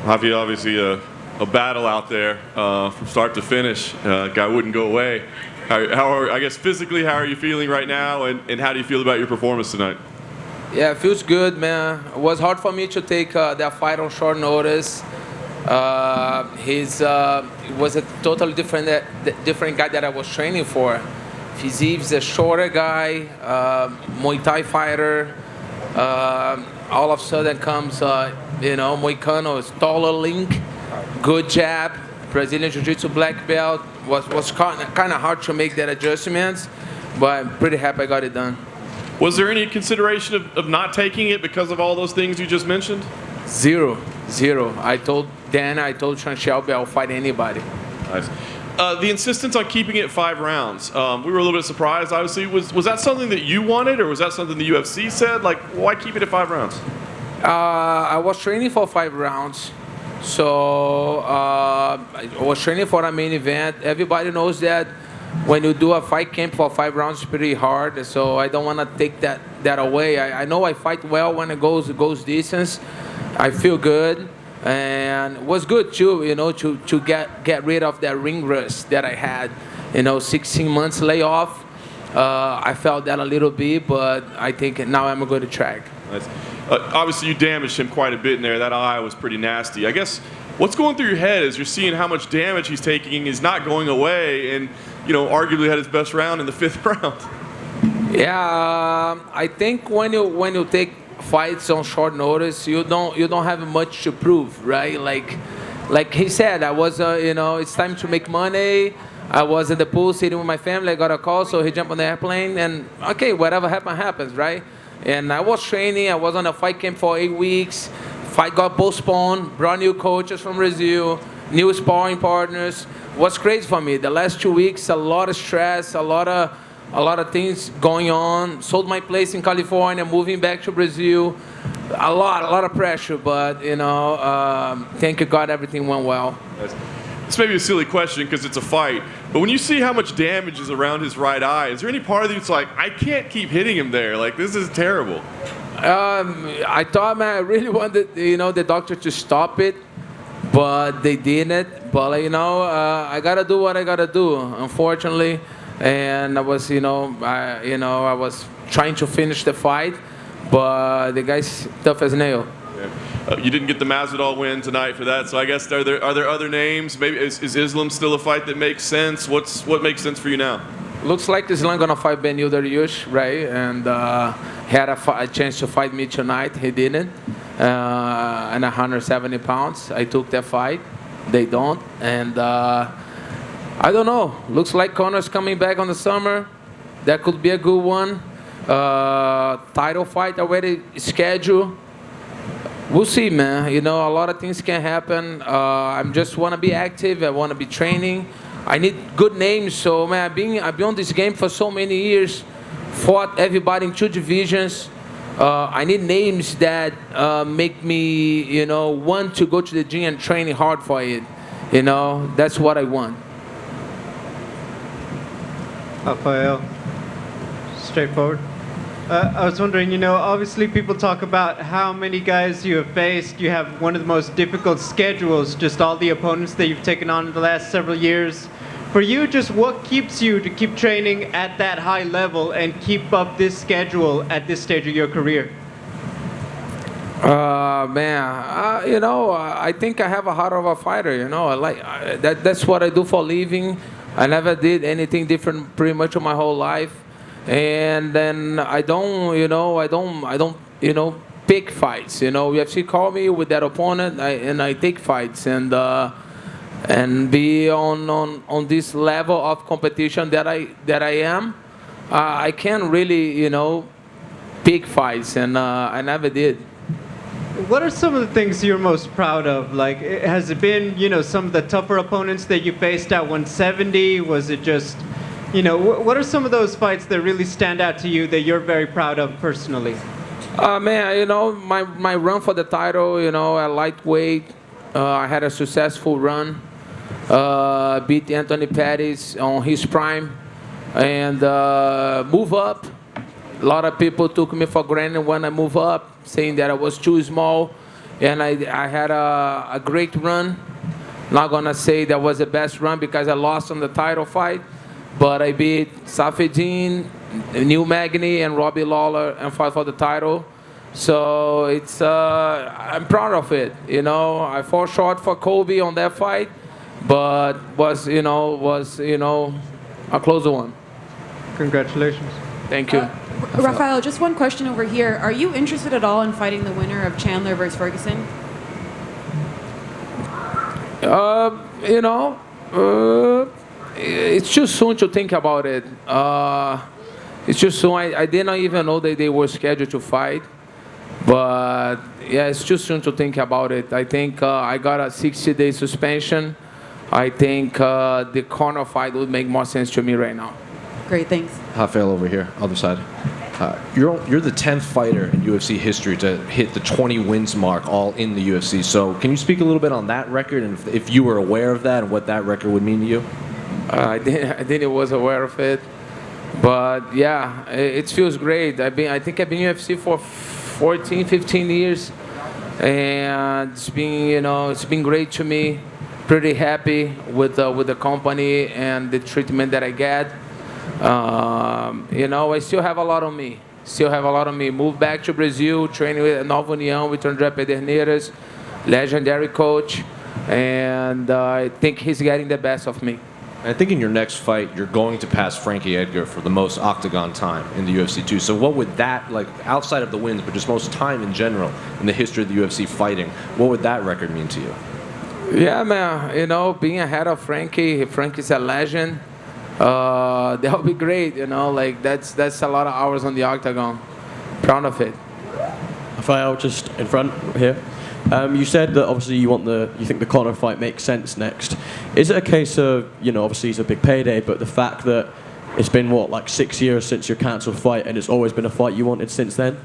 Javi, obviously a battle out there from start to finish. Guy wouldn't go away. I guess physically, how are you feeling right now, and how do you feel about your performance tonight? Yeah, it feels good, man. It was hard for me to take that fight on short notice. He was a totally different guy that I was training for. Fiziv's a shorter guy, Muay Thai fighter. All of a sudden comes, Moicano is taller link, good jab, Brazilian Jiu-Jitsu black belt. Was kind of hard to make that adjustments, but I'm pretty happy I got it done. Was there any consideration of not taking it because of all those things you just mentioned? Zero. I told Dan, I told Sean Shelby I'll fight anybody. Nice. The insistence on keeping it 5 rounds, we were a little bit surprised, obviously. Was that something that you wanted, or was that something the UFC said? Like, why keep it at 5 rounds? I was training for 5 rounds. So I was training for a main event. Everybody knows that when you do a fight camp for 5 rounds, it's pretty hard. So I don't want to take that away. I know I fight well when it goes distance. I feel good. And it was good too, to get rid of that ring rust that I had, 16 months layoff. I felt that a little bit, but I think now I'm a good track. Nice. Obviously, you damaged him quite a bit in there. That eye was pretty nasty. I guess what's going through your head as you're seeing how much damage he's taking is not going away, and arguably had his best round in the 5th round. Yeah, I think when you take fights on short notice, you don't have much to prove, right? Like he said, I was it's time to make money. I was at the pool sitting with my family. I got a call, so he jumped on the airplane, and okay, whatever happens, right? And I was training. I was on a fight camp for 8 weeks. Fight got postponed. Brought new coaches from Brazil, new sparring partners. What's crazy for me? The last 2 weeks, a lot of stress, a lot of things going on. Sold my place in California, moving back to Brazil. A lot of pressure, but thank you God, everything went well. This may be a silly question because it's a fight, but when you see how much damage is around his right eye, is there any part of you that's like, I can't keep hitting him there? Like, this is terrible. I thought, man, I really wanted, the doctor to stop it, but they didn't. But I gotta do what I gotta do, unfortunately. And I was, I was trying to finish the fight, but the guy's tough as nail. Yeah. You didn't get the Masvidal win tonight for that, so I guess are there other names? Maybe is Islam still a fight that makes sense? What makes sense for you now? Looks like Islam gonna fight Benil Dariush, right? And had a chance to fight me tonight. He didn't. And 170 pounds. I took that fight. They don't. And I don't know. Looks like Conor's coming back on the summer. That could be a good one. Title fight already scheduled. We'll see, man. A lot of things can happen. I just want to be active. I want to be training. I need good names. So, man, I've been on this game for so many years. Fought everybody in 2 divisions. I need names that make me, want to go to the gym and train hard for it. That's what I want. Rafael, straightforward. I was wondering, obviously people talk about how many guys you have faced. You have one of the most difficult schedules, just all the opponents that you've taken on in the last several years. For you, just what keeps you to keep training at that high level and keep up this schedule at this stage of your career? I think I have a heart of a fighter. That's what I do for a living. I never did anything different pretty much of my whole life. And then I don't pick fights. UFC call me with that opponent, and I take fights and be on this level of competition that I am. I can't really pick fights, and I never did. What are some of the things you're most proud of? Like, has it been some of the tougher opponents that you faced at 170? Was it just what are some of those fights that really stand out to you that you're very proud of personally? My run for the title, at lightweight, I had a successful run. Beat Anthony Pettis on his prime and move up. A lot of people took me for granted when I move up, saying that I was too small. and I had a great run. Not gonna say that was the best run because I lost on the title fight, but I beat Safedin, Neil Magny, and Robbie Lawler and fought for the title. So it's I'm proud of it. You know, I fall short for Kobe on that fight, but was a close one. Congratulations. Thank you. Rafael, just one question over here. Are you interested at all in fighting the winner of Chandler versus Ferguson? It's too soon to think about it. It's too soon. I didn't even know that they were scheduled to fight. But yeah, it's too soon to think about it. I think I got a 60-day suspension. I think the Conor fight would make more sense to me right now. Great, thanks. Rafael over here, other side. You're the 10th fighter in UFC history to hit the 20 wins mark, all in the UFC. So can you speak a little bit on that record and if you were aware of that and what that record would mean to you? I didn't was aware of it, but yeah, it feels great. I think I've been in UFC for 14, 15 years, and it's been great to me. Pretty happy with the company and the treatment that I get. I still have a lot on me. Moved back to Brazil, training with Nova União with André Pederneiras, legendary coach, and I think he's getting the best of me. I think in your next fight, you're going to pass Frankie Edgar for the most octagon time in the UFC too. So what would that, like outside of the wins, but just most time in general in the history of the UFC fighting, what would that record mean to you? Yeah, man, being ahead of Frankie's a legend. That would be great, that's a lot of hours on the octagon. Proud of it. Rafael, just in front here. You said that obviously you think the Conor fight makes sense next. Is it a case of, obviously it's a big payday, but the fact that it's been 6 years since your cancelled fight and it's always been a fight you wanted since then?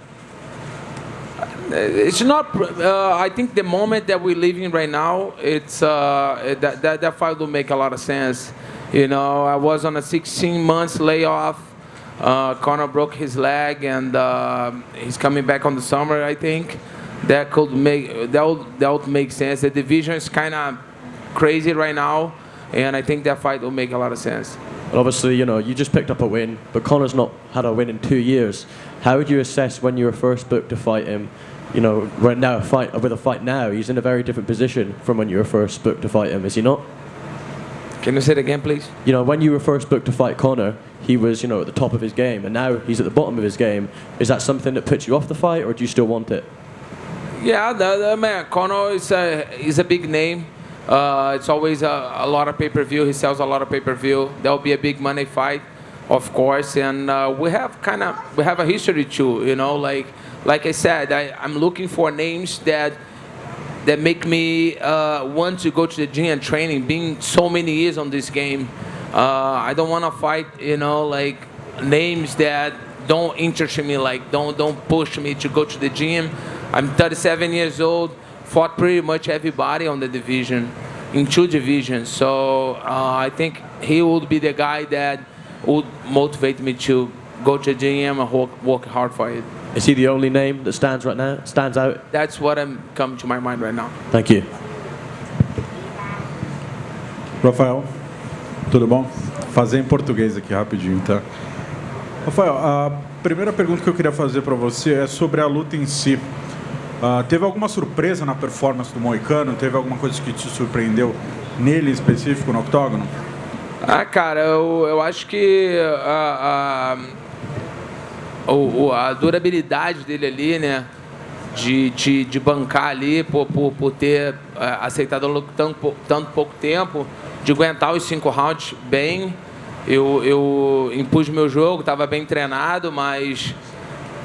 It's not. I think the moment that we're living right now, it's that fight will make a lot of sense. I was on a 16 months layoff. Conor broke his leg, and he's coming back on the summer. I think that would make sense. The division is kind of crazy right now, and I think that fight will make a lot of sense. But obviously, you just picked up a win, but Conor's not had a win in 2 years. How would you assess when you were first booked to fight him? Right now, with a fight now, he's in a very different position from when you were first booked to fight him, is he not? Can you say it again, please? When you were first booked to fight Conor, he was, at the top of his game, and now he's at the bottom of his game. Is that something that puts you off the fight, or do you still want it? Yeah, man, Conor is a big name. It's always a lot of pay-per-view. He sells a lot of pay-per-view. That will be a big money fight, of course. And we have a history too. Like I said, I'm looking for names that make me want to go to the gym and training. Being so many years on this game, I don't want to fight. Names that don't interest me. Don't push me to go to the gym. I'm 37 years old. Fought pretty much everybody on the division, in 2 divisions. So I think he would be the guy that would motivate me to go to the gym and work hard for it. Is he the only name that stands out? That's what come to my mind right now. Thank you. Rafael, tudo bom? Fazer em português aqui rapidinho, tá? Rafael, a primeira pergunta que eu queria fazer para você é sobre a luta em si. Teve alguma surpresa na performance do Moicano? Teve alguma coisa que te surpreendeu nele em específico no octógono? Cara, eu acho que a durabilidade dele ali, né, de bancar ali por ter aceitado a luta tanto pouco tempo, de aguentar os 5 rounds bem. Eu impus meu jogo, estava bem treinado, mas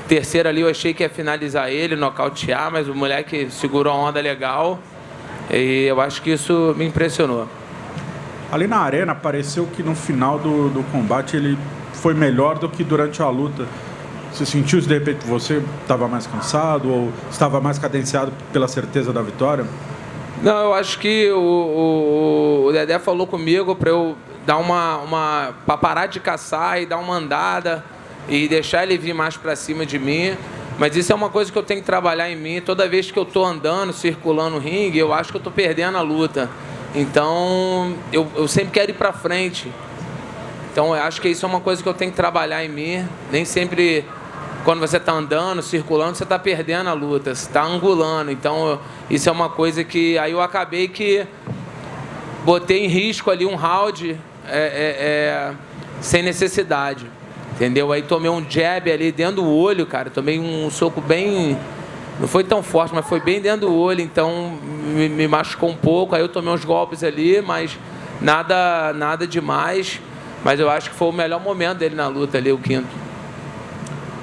terceiro ali eu achei que ia finalizar ele, nocautear, mas o moleque segurou a onda legal e eu acho que isso me impressionou. Ali na arena, pareceu que no final do combate ele foi melhor do que durante a luta. Você sentiu se de repente você estava mais cansado ou estava mais cadenciado pela certeza da vitória? Não, eu acho que o Dedé falou comigo para eu dar para parar de caçar e dar uma andada e deixar ele vir mais para cima de mim. Mas isso é uma coisa que eu tenho que trabalhar em mim. Toda vez que eu tô andando, circulando o ringue, eu acho que eu tô perdendo a luta. Então, eu sempre quero ir pra frente. Então, eu acho que isso é uma coisa que eu tenho que trabalhar em mim. Nem sempre, quando você está andando, circulando, você está perdendo a luta, você está angulando. Então, isso é uma coisa que... Aí eu acabei que botei em risco ali um round sem necessidade, entendeu? Aí tomei um jab ali dentro do olho, cara. Tomei um soco bem... Não foi tão forte, mas foi bem dentro do olho. Então, me machucou um pouco. Aí eu tomei uns golpes ali, mas nada demais. Mas eu acho que foi o melhor momento dele na luta ali, o quinto.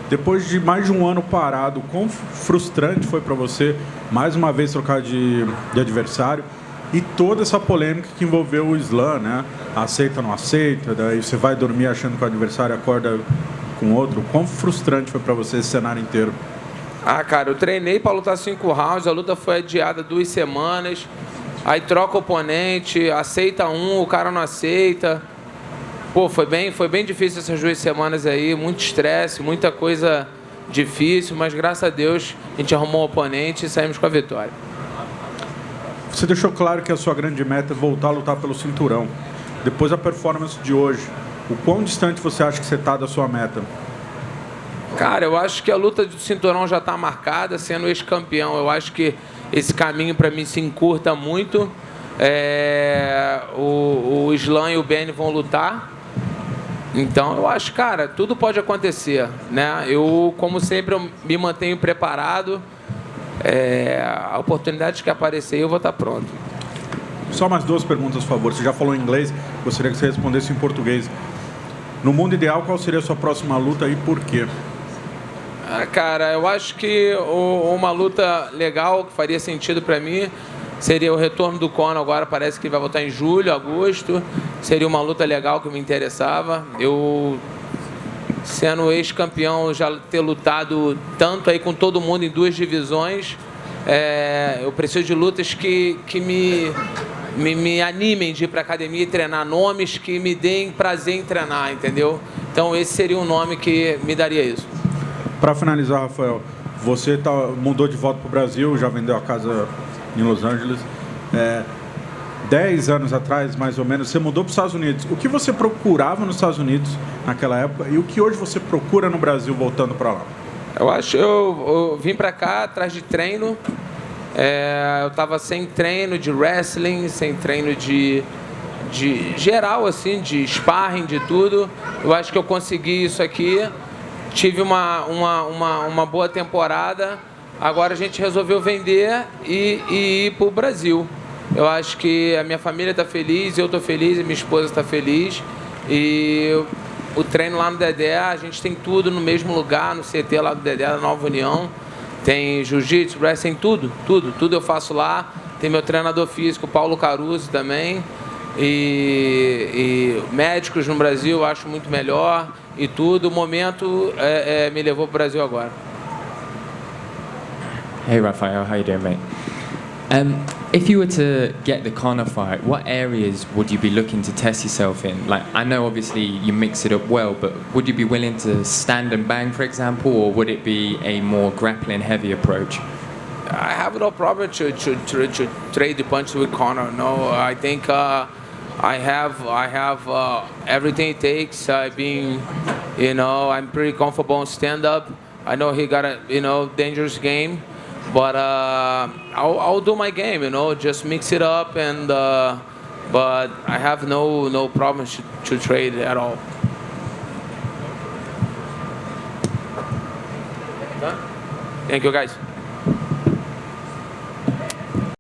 Depois de mais de um ano parado, quão frustrante foi para você, mais uma vez, trocar de adversário? E toda essa polêmica que envolveu o slam, né? Aceita, não aceita, daí você vai dormir achando que o adversário acorda com outro. Quão frustrante foi para você esse cenário inteiro? Ah, cara, eu treinei para lutar 5 rounds, a luta foi adiada 2 semanas. Aí troca o oponente, aceita um, o cara não aceita. Pô, foi bem difícil essas 2 semanas aí, muito estresse, muita coisa difícil, mas graças a Deus a gente arrumou um oponente e saímos com a vitória. Você deixou claro que a sua grande meta é voltar a lutar pelo cinturão. Depois da performance de hoje, o quão distante você acha que você está da sua meta? Cara, eu acho que a luta do cinturão já está marcada, sendo ex-campeão. Eu acho que esse caminho para mim se encurta muito. O Islam e o Ben vão lutar. Então, eu acho, cara, tudo pode acontecer, né? Eu, como sempre, eu me mantenho preparado. A oportunidade que aparecer, eu vou estar pronto. Só mais 2 perguntas, por favor. Você já falou em inglês, gostaria que você respondesse em português. No mundo ideal, qual seria a sua próxima luta e por quê? Cara, eu acho que uma luta legal, que faria sentido para mim, seria o retorno do Conor agora, parece que ele vai voltar em julho, agosto. Seria uma luta legal que me interessava. Eu, sendo ex-campeão, já ter lutado tanto aí com todo mundo em 2 divisões, eu preciso de lutas que me animem de ir para academia e treinar, nomes que me deem prazer em treinar, entendeu? Então esse seria um nome que me daria isso. Para finalizar, Rafael, você mudou de volta para o Brasil, já vendeu a casa em Los Angeles. 10 anos atrás, mais ou menos, você mudou para os Estados Unidos. O que você procurava nos Estados Unidos naquela época e o que hoje você procura no Brasil voltando para lá? Eu vim para cá atrás de treino. Eu estava sem treino de wrestling, sem treino de geral, assim, de sparring, de tudo. Eu acho que eu consegui isso aqui. Tive uma boa temporada. Agora a gente resolveu vender e ir para o Brasil. Eu acho que a minha família está feliz, eu estou feliz, e minha esposa está feliz. E o treino lá no Dedé, a gente tem tudo no mesmo lugar, no CT lá do Dedé, da Nova União. Tem jiu-jitsu, wrestling, tudo eu faço lá. Tem meu treinador físico, Paulo Caruso, também. E médicos no Brasil, eu acho muito melhor. E tudo, o momento me levou para o Brasil agora. Hey Rafael, how you doing, mate? If you were to get the Conor fight, what areas would you be looking to test yourself in? Like, I know obviously you mix it up well, but would you be willing to stand and bang, for example, or would it be a more grappling heavy approach? I have no problem to trade the punch with Conor. No, I think I have everything it takes. I'm pretty comfortable on stand up. I know he got a dangerous game. But I'll do my game, just mix it up, but I have no problem to trade at all. Thank you, guys.